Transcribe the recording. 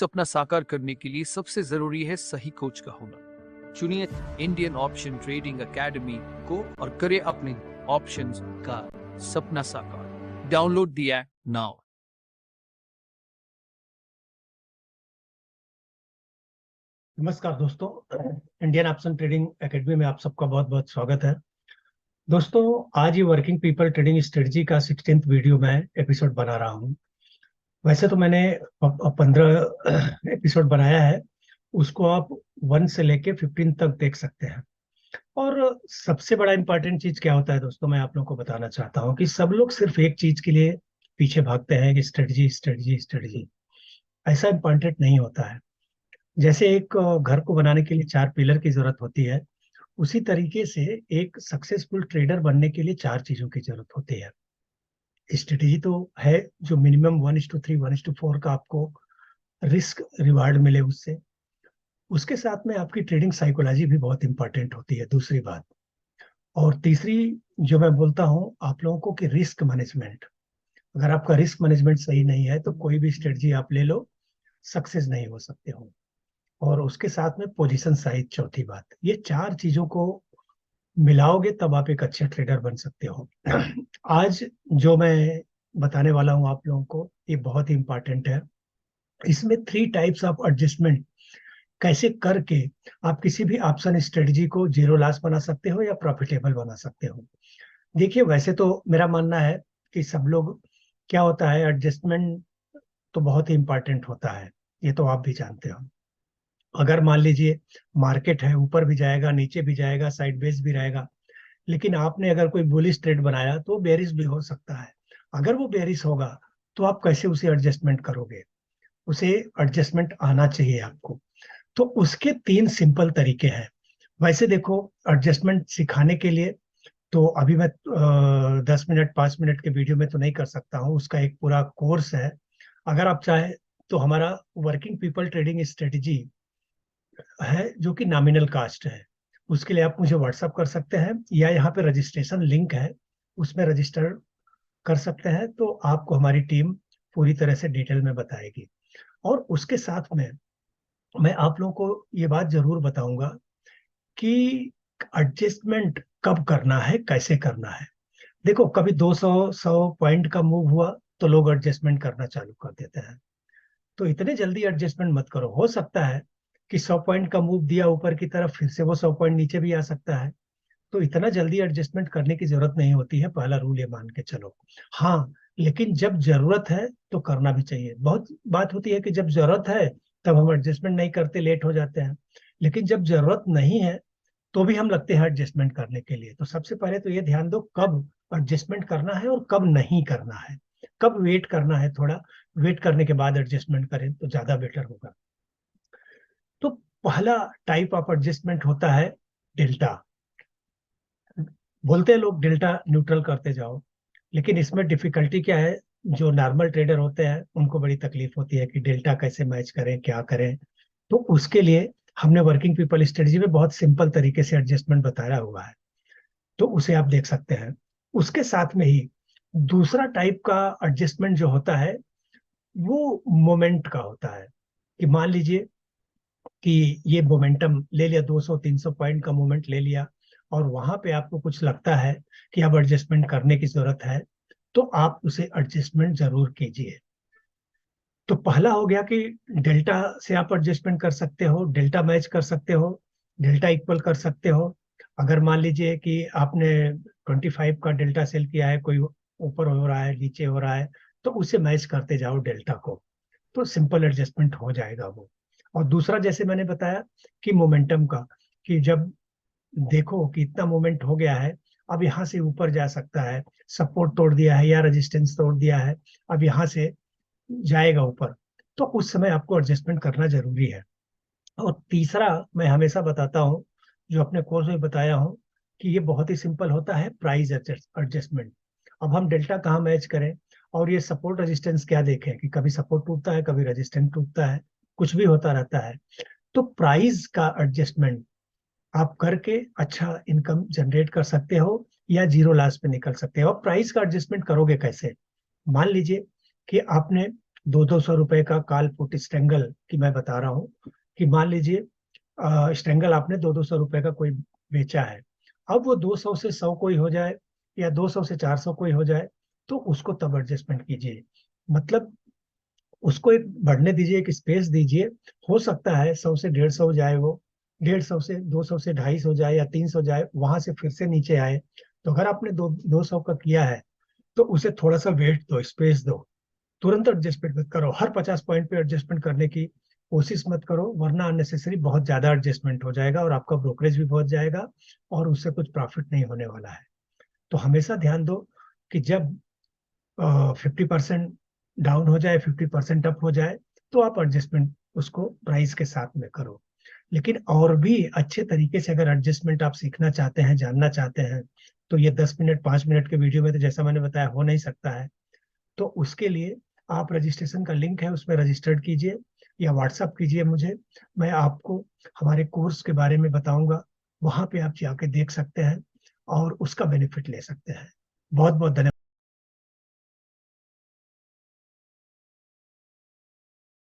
सपना साकार करने के लिए सबसे जरूरी है सही कोच का होना। चुनिए इंडियन ऑप्शन ट्रेडिंग एकेडमी को और करें अपने ऑप्शंस का सपना साकार। Download the app now. नमस्कार दोस्तों, इंडियन ऑप्शन ट्रेडिंग एकेडमी में आप सबका बहुत बहुत स्वागत है। दोस्तों, आज ये वर्किंग पीपल ट्रेडिंग स्ट्रेटजी का 16th वीडियो मैं एपिसोड बना रहा हूँ। वैसे तो मैंने 15 एपिसोड बनाया है, उसको आप 1 से लेके 15 तक देख सकते हैं। और सबसे बड़ा इंपॉर्टेंट चीज क्या होता है दोस्तों, मैं आप लोगों को बताना चाहता हूँ कि सब लोग सिर्फ एक चीज के लिए पीछे भागते हैं कि स्ट्रेटजी स्ट्रेटजी स्ट्रेटजी। ऐसा इंपॉर्टेंट नहीं होता है। जैसे एक घर को बनाने के लिए 4 पिलर की जरूरत होती है, उसी तरीके से एक सक्सेसफुल ट्रेडर बनने के लिए 4 चीजों की जरूरत होती है। स्ट्रेटेजी तो है जो मिनिमम 1:3 1:4 का आपको रिस्क रिवार्ड मिले उससे। उसके साथ में आपकी ट्रेडिंग साइकोलॉजी भी बहुत इंपॉर्टेंट होती है, दूसरी बात। और तीसरी जो मैं बोलता हूँ आप लोगों को कि रिस्क मैनेजमेंट। अगर आपका रिस्क मैनेजमेंट सही नहीं है तो कोई भी स्ट्रेटजी आप ले लो, सक्सेस नहीं हो सकते हो। और उसके साथ में पोजीशन साइज, चौथी बात। ये 4 चीजों को मिलाओगे तब आप एक अच्छे ट्रेडर बन सकते हो। आज जो मैं बताने वाला हूं आप लोगों को, ये बहुत ही इंपॉर्टेंट है। इसमें 3 टाइप्स ऑफ एडजस्टमेंट कैसे करके आप किसी भी ऑप्शन स्ट्रेटजी को जीरो लॉस बना सकते हो या प्रॉफिटेबल बना सकते हो। देखिए, वैसे तो मेरा मानना है कि सब लोग, क्या होता है, एडजस्टमेंट तो बहुत ही इंपॉर्टेंट होता है, ये तो आप भी जानते हो। अगर मान लीजिए मार्केट है, ऊपर भी जाएगा नीचे भी जाएगा, साइडवेज भी रहेगा, लेकिन आपने अगर कोई बुलिश ट्रेड बनाया तो बेरिश भी हो सकता है। अगर वो बेरिश होगा तो आप कैसे उसे एडजस्टमेंट करोगे? उसे एडजस्टमेंट आना चाहिए आपको। तो उसके 3 सिंपल तरीके हैं। वैसे देखो, एडजस्टमेंट सिखाने के लिए तो अभी मैं 10 मिनट 5 मिनट के वीडियो में तो नहीं कर सकता हूँ, उसका एक पूरा कोर्स है। अगर आप चाहे तो हमारा वर्किंग पीपल ट्रेडिंग स्ट्रेटजी है जो कि नॉमिनल कास्ट है, उसके लिए आप मुझे व्हाट्सअप कर सकते हैं या यहाँ पे रजिस्ट्रेशन लिंक है, उसमें रजिस्टर कर सकते हैं, तो आपको हमारी टीम पूरी तरह से डिटेल में बताएगी। और उसके साथ में मैं आप लोगों को ये बात जरूर बताऊंगा कि एडजस्टमेंट कब करना है, कैसे करना है। देखो, कभी 200 पॉइंट का मूव हुआ तो लोग एडजस्टमेंट करना चालू कर देते हैं। तो इतने जल्दी एडजस्टमेंट मत करो। हो सकता है कि 100 पॉइंट का मूव दिया ऊपर की तरफ, फिर से वो 100 पॉइंट नीचे भी आ सकता है। तो इतना जल्दी एडजस्टमेंट करने की जरूरत नहीं होती है, पहला रूल ये मान के चलो। हाँ, लेकिन जब जरूरत है तो करना भी चाहिए। बहुत बात होती है कि जब जरूरत है तब हम एडजस्टमेंट नहीं करते, लेट हो जाते हैं। लेकिन जब जरूरत नहीं है तो भी हम लगते हैं एडजस्टमेंट करने के लिए। तो सबसे पहले तो ये ध्यान दो कब एडजस्टमेंट करना है और कब नहीं करना है, कब वेट करना है। थोड़ा वेट करने के बाद एडजस्टमेंट करें तो ज्यादा बेटर होगा। तो पहला टाइप ऑफ एडजस्टमेंट होता है डेल्टा। बोलते हैं लोग डेल्टा न्यूट्रल करते जाओ, लेकिन इसमें डिफिकल्टी क्या है, जो नॉर्मल ट्रेडर होते हैं उनको बड़ी तकलीफ होती है कि डेल्टा कैसे मैच करें, क्या करें। तो उसके लिए हमने वर्किंग पीपल स्ट्रेटजी में बहुत सिंपल तरीके से एडजस्टमेंट बताया हुआ है, तो उसे आप देख सकते हैं। उसके साथ में ही दूसरा टाइप का एडजस्टमेंट जो होता है वो मोमेंट का होता है। कि मान लीजिए कि ये मोमेंटम ले लिया, 200 300 पॉइंट का मोमेंट ले लिया, और वहां पे आपको कुछ लगता है कि अब एडजस्टमेंट करने की जरूरत है, तो आप उसे एडजस्टमेंट जरूर कीजिए। तो पहला हो गया कि डेल्टा से आप एडजस्टमेंट कर सकते हो, डेल्टा मैच कर सकते हो, डेल्टा इक्वल कर सकते हो। अगर मान लीजिए कि आपने 25 का डेल्टा सेल किया है, कोई ऊपर हो रहा है नीचे हो रहा है, तो उसे मैच करते जाओ डेल्टा को, तो सिंपल एडजस्टमेंट हो जाएगा वो। और दूसरा, जैसे मैंने बताया कि मोमेंटम का, कि जब देखो कि इतना मूवमेंट हो गया है, अब यहाँ से ऊपर जा सकता है, सपोर्ट तोड़ दिया है या रेजिस्टेंस तोड़ दिया है, अब यहाँ से जाएगा ऊपर, तो उस समय आपको एडजस्टमेंट करना जरूरी है। और तीसरा, मैं हमेशा बताता हूँ, जो अपने कोर्स में बताया हूँ, कि ये बहुत ही सिंपल होता है, प्राइस एडजस्टमेंट। अब हम डेल्टा कहाँ मैच करें और ये सपोर्ट रेजिस्टेंस क्या देखें कि कभी सपोर्ट टूटता है, कभी रेजिस्टेंस टूटता है, कुछ भी होता रहता है। तो प्राइस का एडजस्टमेंट आप करके अच्छा इनकम जनरेट कर सकते हो या जीरो लॉस पे निकल सकते हो। अब प्राइस का एडजस्टमेंट करोगे कैसे? मान लीजिए कि आपने 200 रुपए का कॉल पुट स्ट्रेंगल की मैं बता रहा हूँ कि मान लीजिए स्ट्रेंगल आपने 200 रुपए का कोई बेचा है, अब वो 200 से 100 कोई हो जाए या 200 से 400 कोई हो जाए, तो उसको तब एडजस्टमेंट कीजिए। मतलब उसको एक बढ़ने दीजिए, एक स्पेस दीजिए। हो सकता है 100 से 150 जाए, वो 150 से 200 से 250 जाए या 300 जाए, वहां से फिर से नीचे आए। तो अगर आपने 200 का किया है तो उसे थोड़ा सा वेट दो, स्पेस दो। तुरंत एडजस्टमेंट मत करो, हर 50 पॉइंट पे एडजस्टमेंट करने की कोशिश मत करो, वरना अननेसेसरी बहुत ज्यादा एडजस्टमेंट हो जाएगा और आपका ब्रोकरेज भी बहुत जाएगा और उससे कुछ प्रॉफिट नहीं होने वाला है। तो हमेशा ध्यान दो कि जब 50% डाउन हो जाए, 50% अप हो जाए, तो आप एडजस्टमेंट उसको प्राइस के साथ में करो। लेकिन और भी अच्छे तरीके से अगर एडजस्टमेंट आप सीखना चाहते हैं, जानना चाहते हैं, तो ये 10 मिनट 5 मिनट के वीडियो में तो जैसा मैंने बताया हो नहीं सकता है। तो उसके लिए आप रजिस्ट्रेशन का लिंक है उसमें रजिस्टर्ड कीजिए या व्हाट्सअप कीजिए मुझे। मैं आपको हमारे कोर्स के बारे में बताऊंगा, वहां पे आप जाके देख सकते हैं और उसका बेनिफिट ले सकते हैं। बहुत बहुत धन्यवाद।